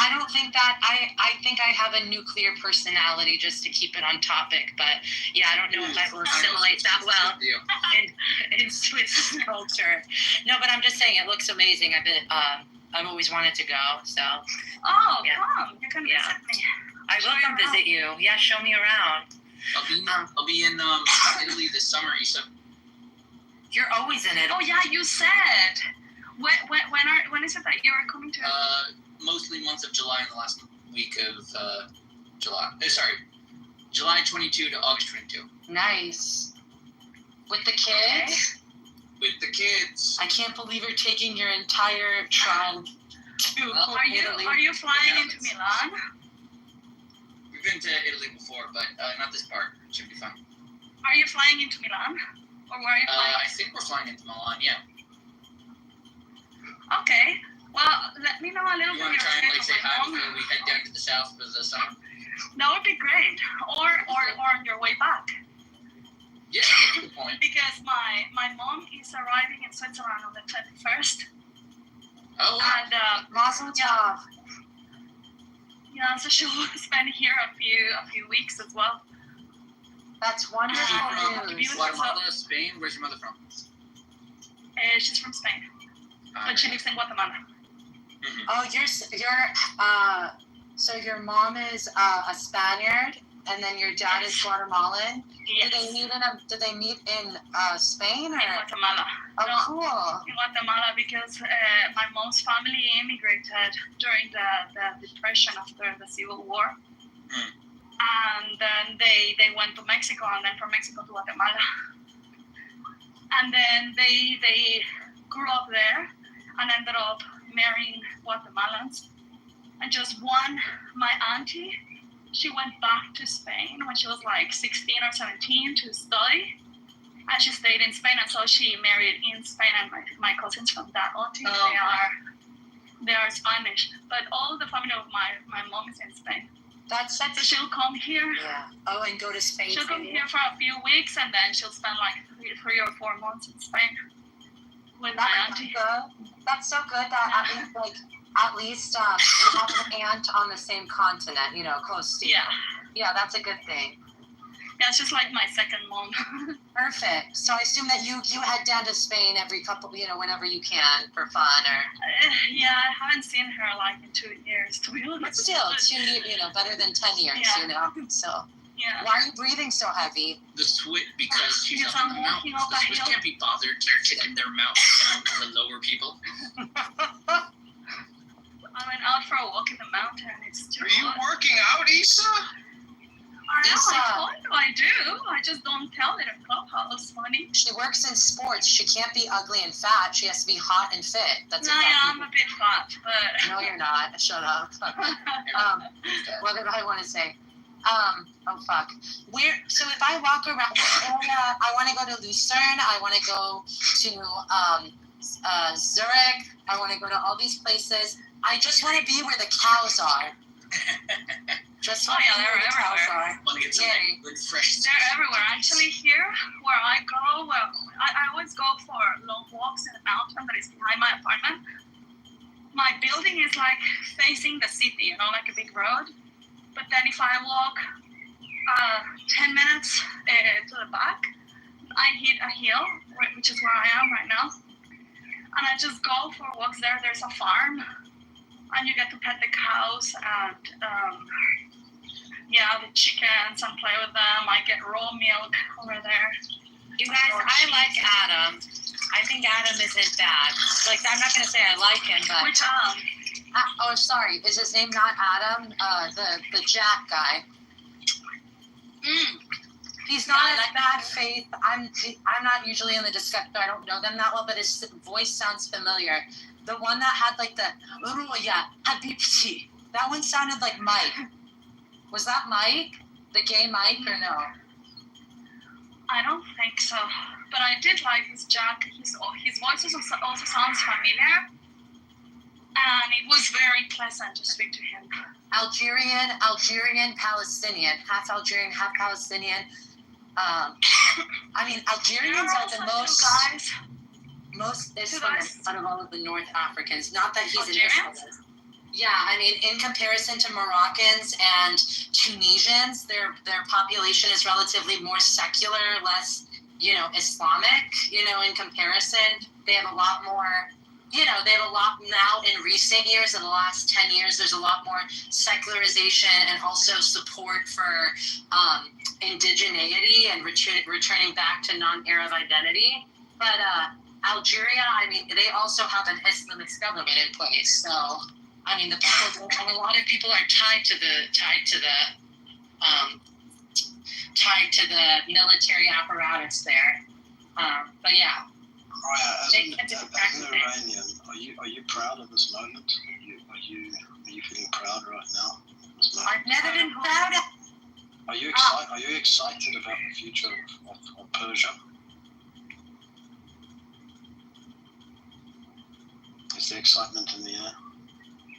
I don't think that I think I have a nuclear personality, just to keep it on topic. But yeah, I don't know if I will assimilate that well in Swiss culture. No, but I'm just saying it looks amazing. I've always wanted to go. So. Oh, yeah. come! You can visit me. I will come visit you. Yeah, show me around. I'll be in Italy this summer, Issa. You're always in it. Oh yeah, you said. When is it that you are coming to? Mostly months of July and the last week of July. Sorry, July 22 to August 22. Nice. With the kids? With the kids. I can't believe you're taking your entire tribe to Italy. Are you flying into Milan? We've been to Italy before, but not this part. It should be fun. Are you flying into Milan? Or where are you flying? I think we're flying into Milan, yeah. Okay. Well, let me know a little You bit. want to try and say hi before we head down to the south for the summer? That would be great. Or on your way back. Yeah, that's a good point. Because my mom is arriving in Switzerland on the 21st. Oh. And Mazel tov. Yeah, so she'll spend here a few weeks as well. That's wonderful news. Guatemala, Spain. Where's your mother from? She's from Spain, but she lives in Guatemala. Mm-hmm. Oh, so your mom is a Spaniard, and then your dad is Guatemalan. Yes. Did they meet in Spain or? In Guatemala. Oh, no, cool. In Guatemala, because my mom's family immigrated during the Depression after the Civil War. Mm. And then they went to Mexico, and then from Mexico to Guatemala. And then they grew up there and ended up marrying Guatemalans. And just my auntie, she went back to Spain when she was like 16 or 17 to study. And she stayed in Spain, and so she married in Spain. And my cousins from that auntie, they are Spanish. But all the family of my mom is in Spain. So she'll come here. Yeah. Oh, and go to Spain. She'll come here for a few weeks, and then she'll spend like 3 or 4 months in Spain with my auntie. That's so good that at least you have an aunt on the same continent, coast. Yeah. Yeah, that's a good thing. Yeah, it's just like my second mom. Perfect. So I assume that you head down to Spain every couple, whenever you can for fun or. Yeah, I haven't seen her like in 2 years, to be honest. But still, 2 years, better than 10 years, So. Yeah. Why are you breathing so heavy? The Swiss, because she's Yes, up I'm in the mountains. walking up The a Swiss hill. can't be bothered taking their mouth down to the lower people. I went out for a walk in the mountain. It's too Are you hot. working out, Issa? I told you I do. I just don't tell it in Clubhouse, funny. She works in sports. She can't be ugly and fat. She has to be hot and fit. That's No, exactly. yeah, I'm a bit fat, but. No, you're not. Shut up. What did I want to say? Oh fuck. So if I walk around this area, I want to go to Lucerne. I want to go to Zurich. I want to go to all these places. I just want to be where the cows are. Just Oh yeah, they're everywhere. Want to get some good fresh. They're everywhere. Actually, here where I go, I always go for long walks in the mountain that is behind my apartment. My building is like facing the city, like a big road. But then if I walk 10 minutes to the back, I hit a hill, which is where I am right now. And I just go for walks there. There's a farm, and you get to pet the cows and the chickens and play with them. I get raw milk over there. You guys, I like Adam. I think Adam isn't bad. Like, I'm not going to say I like him, but... Which oh, sorry. Is his name not Adam? The Jack guy. He's not as bad faith. I'm not usually in the discussion. I don't know them that well, but his voice sounds familiar. The one that had like the Habibti. That one sounded like Mike. Was that Mike? The gay Mike or no? I don't think so. But I did like this Jack. His voice also sounds familiar. And it was very pleasant to speak to him. Algerian, Palestinian. Half Algerian, half Palestinian. Algerians are the most Islamist out of all of the North Africans. Not that he's an Islamist. Yeah, I mean, in comparison to Moroccans and Tunisians, their population is relatively more secular, less, Islamic, in comparison. They have a lot more, they have a lot now in recent years, in the last 10 years, there's a lot more secularization and also support for indigeneity and returning back to non-Arab identity. But Algeria, I mean, they also have an Islamist government in place, so... I mean, a lot of people are tied to the military apparatus there. But yeah. As an Iranian, are you proud of this moment? Are you feeling proud right now? I've never been proud of. Are you excited about the future of Persia? Is there excitement in the air?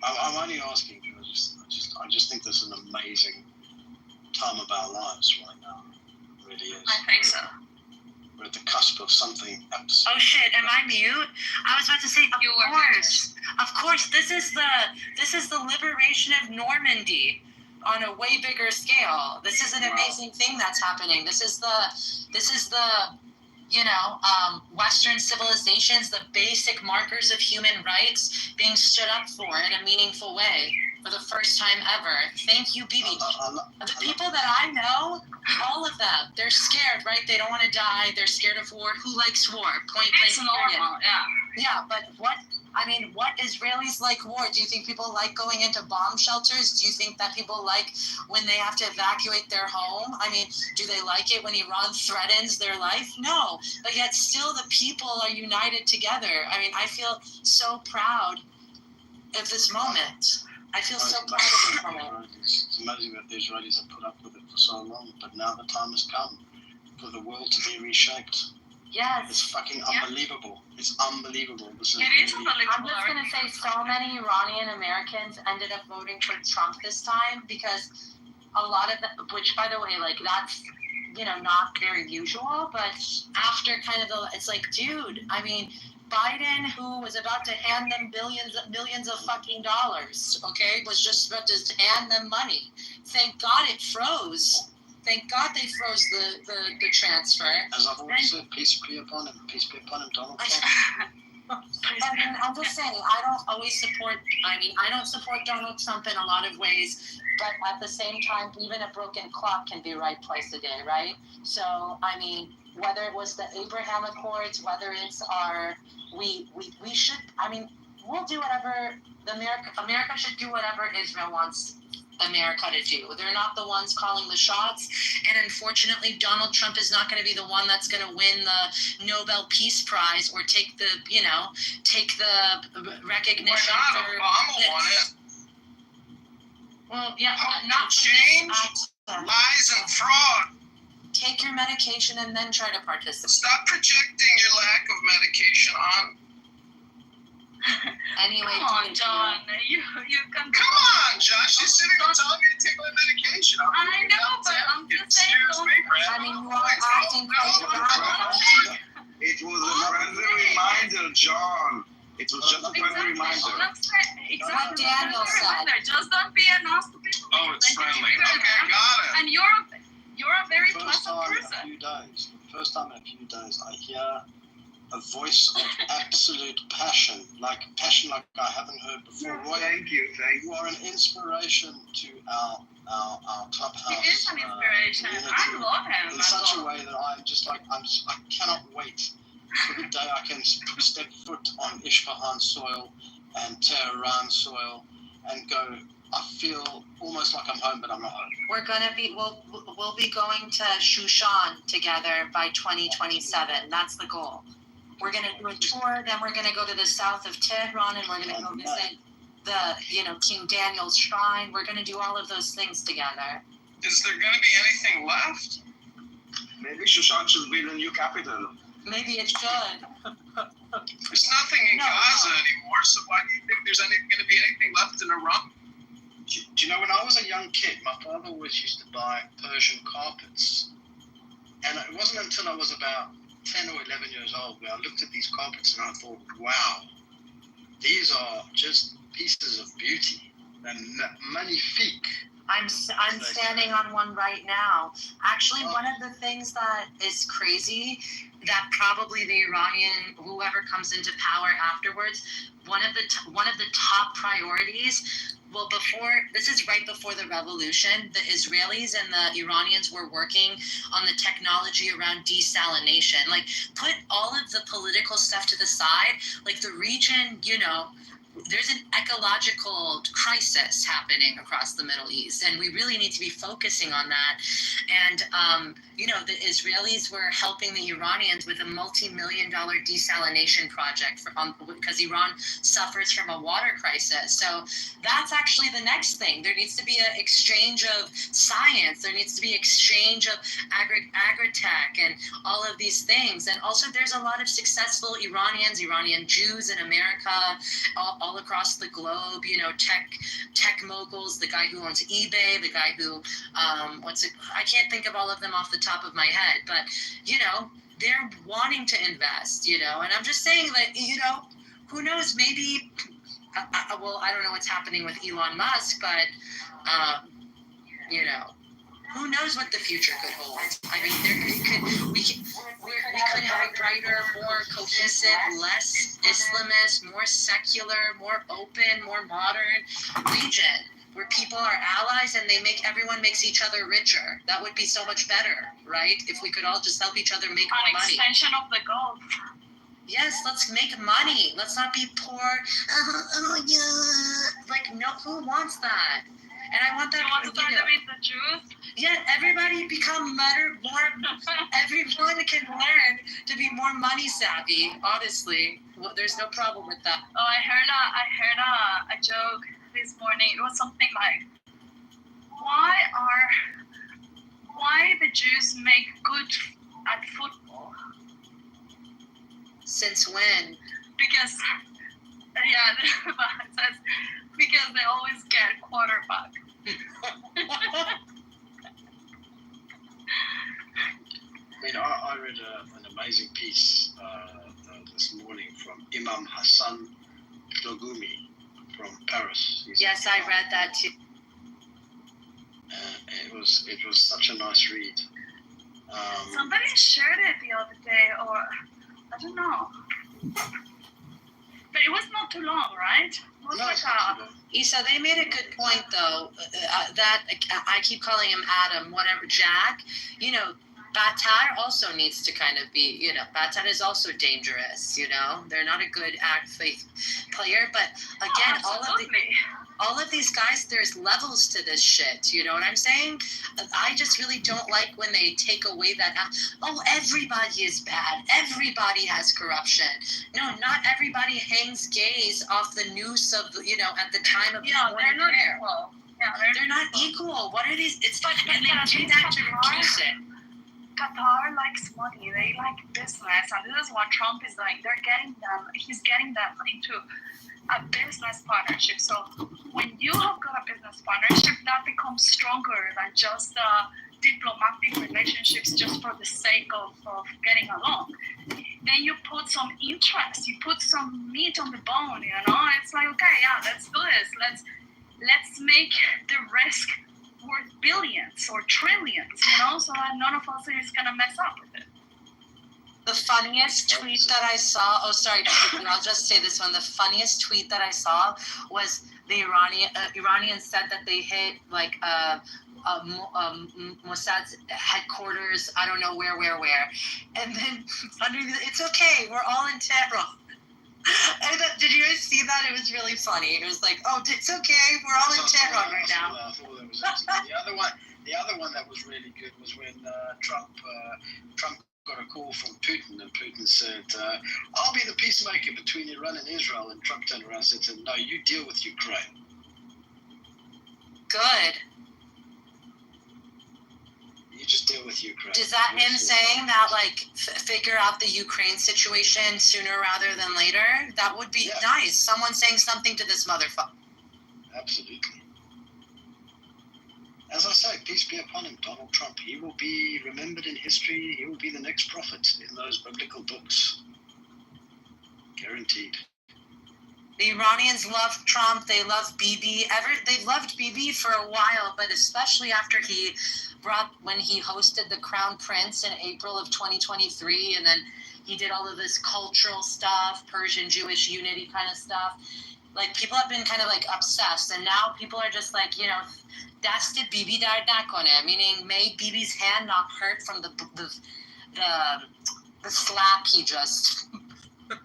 I'm only asking because I just think this is an amazing time of our lives right now. It really is. I think so. We're at the cusp of something absolutely. Oh shit! Am I mute? I was about to say, of course. This is the liberation of Normandy on a way bigger scale. This is an amazing thing that's happening. This is the Western civilizations, the basic markers of human rights being stood up for in a meaningful way for the first time ever. Thank you, Bibi. The people that I know, all of them, they're scared, right? They don't want to die. They're scared of war. Who likes war? Point blank. It's normal, yeah. Yeah, but what Israelis like war? Do you think people like going into bomb shelters? Do you think that people like when they have to evacuate their home? I mean, do they like it when Iran threatens their life? No, but yet still the people are united together. I mean, I feel so proud of this moment. I feel so proud of this moment. It's amazing that the Israelis have put up with it for so long, but now the time has come for the world to be reshaped. Yes. It's fucking unbelievable. It's unbelievable. It is unbelievable. I'm just going to say so many Iranian Americans ended up voting for Trump this time because a lot of them, which by the way, like that's, not very usual, but after kind of it's like, dude, I mean, Biden, who was about to hand them millions of fucking dollars, okay, was just about to hand them money. Thank God it froze. Thank God they froze the transfer. As I've always said, peace be upon him, Donald Trump. I mean, I'm just saying, I don't support Donald Trump in a lot of ways, but at the same time, even a broken clock can be right twice a day, right? So, I mean, whether it was the Abraham Accords, whether it's we should, I mean, we'll do whatever America should do whatever Israel wants America to do. They're not the ones calling the shots, and unfortunately Donald Trump is not going to be the one that's going to win the Nobel Peace Prize or take the recognition. Why not? Obama won it. Well, yeah, not change, lies and fraud. Take your medication and then try to participate. Stop projecting your lack of medication on. Anyway, come on, John. You can. Come on, Josh. You're sitting there telling me to take my medication. I know, but I'm just saying. I mean, you are acting quite bad. It was a friendly reminder, John. It was just a friendly reminder. Exactly. What Daniel said. Just don't be an ass to people. Oh, it's friendly. Okay, got it. And you're a very pleasant person. First time in a few days, I hear a voice of absolute passion like I haven't heard before. Roy, thank you. You are an inspiration to our clubhouse. He is an inspiration. I love him. In such a way that I cannot wait for the day I can step foot on Isfahan soil and Tehran soil and go. I feel almost like I'm home, but I'm not home. We'll be going to Shushan together by 2027. That's the goal. We're going to do a tour, then we're going to go to the south of Tehran, and we're going to go visit the, King Daniel's shrine. We're going to do all of those things together. Is there going to be anything left? Maybe Shushan should be the new capital. Maybe it should. There's nothing in Gaza anymore, so why do you think there's going to be anything left in Iran? Do you know, when I was a young kid, my father always used to buy Persian carpets. And it wasn't until I was about 10 or 11 years old where I looked at these carpets and I thought, wow, these are just pieces of beauty. They're magnifique. I'm standing on one right now. Actually, one of the things that is crazy that probably the Iranian, whoever comes into power afterwards, one of the top priorities. Well, this is right before the revolution, the Israelis and the Iranians were working on the technology around desalination. Like, put all of the political stuff to the side. Like, the region, there's an ecological crisis happening across the Middle East, and we really need to be focusing on that. And, the Israelis were helping the Iranians with a multi-million-dollar desalination project because Iran suffers from a water crisis. So that's actually the next thing. There needs to be an exchange of science. There needs to be exchange of agri-tech and all of these things. And also there's a lot of successful Iranian Jews in America, all across the globe, tech moguls, the guy who owns eBay, the guy who, I can't think of all of them off the top of my head, but, they're wanting to invest, and I'm just saying that, who knows, maybe, I don't know what's happening with Elon Musk, but, who knows what the future could hold. I mean, we could have a brighter, more cohesive, less Islamist, more secular, more open, more modern region where people are allies and everyone makes each other richer. That would be so much better, right? If we could all just help each other make more money. An extension of the Gulf. Yes, let's make money. Let's not be poor. No, who wants that? And I want that. You want to start with the Jews? Yeah, everybody become more. Everyone can learn to be more money savvy. Honestly, there's no problem with that. Oh, I heard a joke this morning. It was something like, why the Jews make good at football? Since when? Because it says because they always get quarterback. I read an amazing piece this morning from Imam Hassan Dogumi from Paris. Yes, I read that too. It was such a nice read. Somebody shared it the other day, or I don't know. But it was not too long, right? Isa, they made a good point though. That I keep calling him Adam, whatever, Jack. Batar also needs to kind of be, Batar is also dangerous. They're not a good faith player, but again, all of these guys, there's levels to this shit. You know what I'm saying? I just really don't like when they take away that. Everybody is bad. Everybody has corruption. No, not everybody hangs gays off the noose of, at the time of they're not equal. Yeah, they're not equal. What are these? It's and they do that to reduce it. Qatar likes money. They like business, and this is what Trump is doing. He's getting them into a business partnership. So when you have got a business partnership, that becomes stronger than just diplomatic relationships just for the sake of getting along. Then you put some interest, you put some meat on the bone, It's like, okay, yeah, let's do this. Let's make the risk worth billions or trillions, so that none of us is going to mess up with it. The funniest tweet that I saw, I'll just say this one. The funniest tweet that I saw was the Iranians said that they hit Mossad's headquarters, I don't know where. And then it's okay, we're all in Tehran. And did you guys see that? It was really funny. It was like, it's okay, we're all in Tehran right now. The other one that was really good was when Trump got a call from Putin, and Putin said, I'll be the peacemaker between Iran and Israel. And Trump turned around and said, no, you deal with Ukraine. Good. You just deal with Ukraine. Is that him saying that, figure out the Ukraine situation sooner rather than later? That would be nice. Someone saying something to this motherfucker. Absolutely. As I say, peace be upon him, Donald Trump. He will be remembered in history. He will be the next prophet in those biblical books. Guaranteed. The Iranians love Trump. They love Bibi. They've loved Bibi for a while, but especially after when he hosted the Crown Prince in April of 2023, and then he did all of this cultural stuff, Persian Jewish unity kind of stuff. Like, people have been kind of like obsessed, and now people are just like, Dast Bibi dard nakone, meaning may Bibi's hand not hurt from the slap he just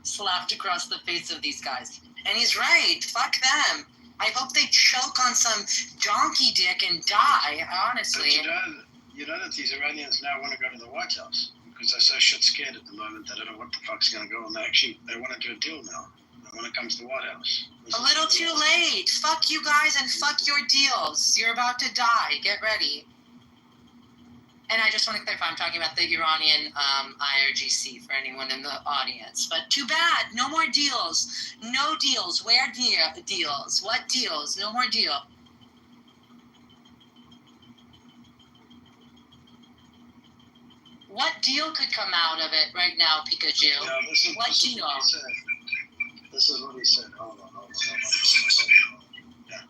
slapped across the face of these guys. And he's right. Fuck them. I hope they choke on some donkey dick and die, honestly. But you know that these Iranians now want to go to the White House because they're so shit scared at the moment. They don't know what the fuck's going to go on. They want to do a deal now. They want to come to the White House. A little too late. Fuck you guys and fuck your deals. You're about to die. Get ready. And I just want to clarify, I'm talking about the Iranian IRGC for anyone in the audience. But too bad. No more deals. No deals. Where deals? What deals? No more deal. What deal could come out of it right now, Pikachu? Yeah, What deal? This is what he said. Hold on. Yeah.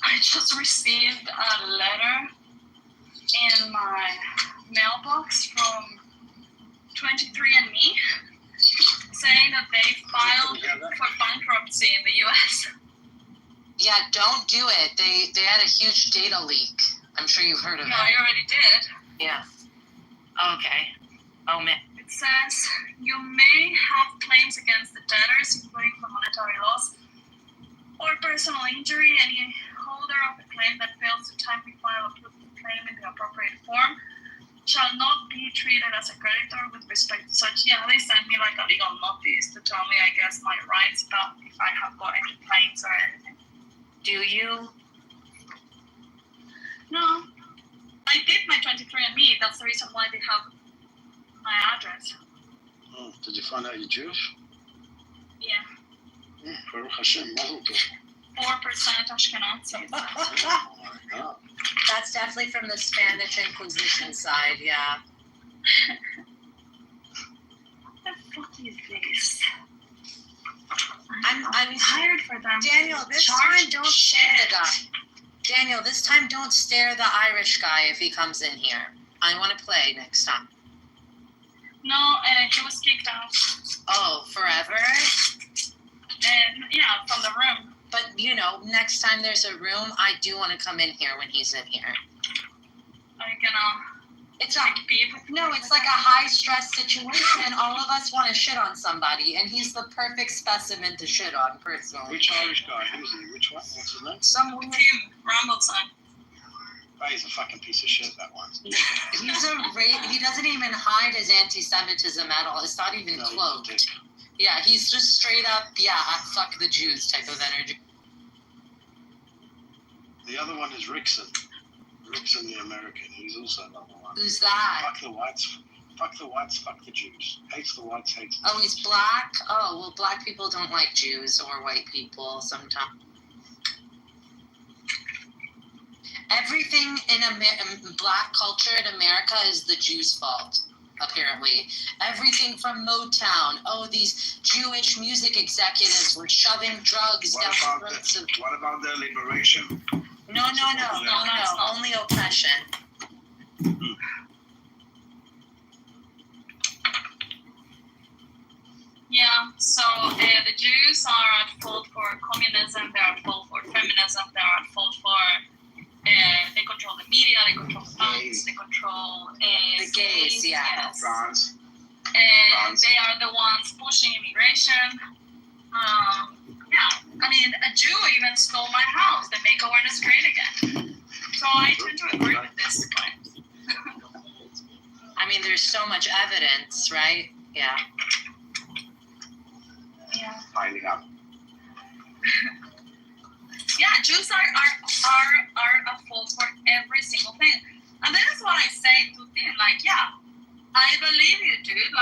I just received a letter in my mailbox from 23andMe saying that they filed for bankruptcy in the U.S. Yeah, don't do it. They had a huge data leak. I'm sure you've heard of No, it. I already did. Yeah. Okay. Oh, man. It says you may have claims against the debtors, including for monetary loss or personal injury. Any holder of a claim that fails to timely file a proof of claim in the appropriate form shall not be treated as a creditor with respect to such. Yeah, they sent me like a legal notice to tell me, I guess, my rights about if I have got any claims or anything. Do you? No. I did my 23andMe. That's the reason why they have my address. Oh, did you find out you're Jewish? Yeah. Baruch Hashem, Mazel Tov. 4% Ashkenazi. Oh my God. That's definitely from the Spanish Inquisition side, yeah. What the fuck is this? I'm tired for them. Daniel, this time don't stare the guy. Daniel, this time don't stare the Irish guy if he comes in here. I want to play next time. No, he was kicked out. Oh, forever? Yeah, from the room. But, next time there's a room, I do want to come in here when he's in here. Are you gonna... It's like a high-stress situation, and all of us want to shit on somebody, and he's the perfect specimen to shit on, personally. Which Irish guy? Who's he? Which one? What's his name? Some Tim Rambleton. Oh, he's a fucking piece of shit, that one. He doesn't even hide his anti-Semitism at all. It's not even cloaked. Yeah, he's just straight up, fuck the Jews type of energy. The other one is Rickson. Rickson the American. He's also another one. Who's that? Fuck the whites. Fuck the whites. Fuck the Jews. Hates the whites. Hates the Oh, he's black? Oh, well, black people don't like Jews or white people sometimes. Everything in black culture in America is the Jews' fault, apparently. Everything from Motown. Oh, these Jewish music executives were shoving drugs down the throats of... What about their liberation? No. Only oppression. Yeah, so the Jews are at fault for communism, they're at fault for feminism, they're at fault for... they control the media, they control the banks, they control... the gays, yeah. Yes. France. And they are the ones pushing immigration. I mean, a Jew even stole my house. They make awareness great again. So I tend to agree with this claim. I mean, there's so much evidence, right? Yeah. Yeah. Finding out. Yeah, Jews are a fault for every single thing. And that is what I say to them. Like, yeah, I believe you, dude. Like,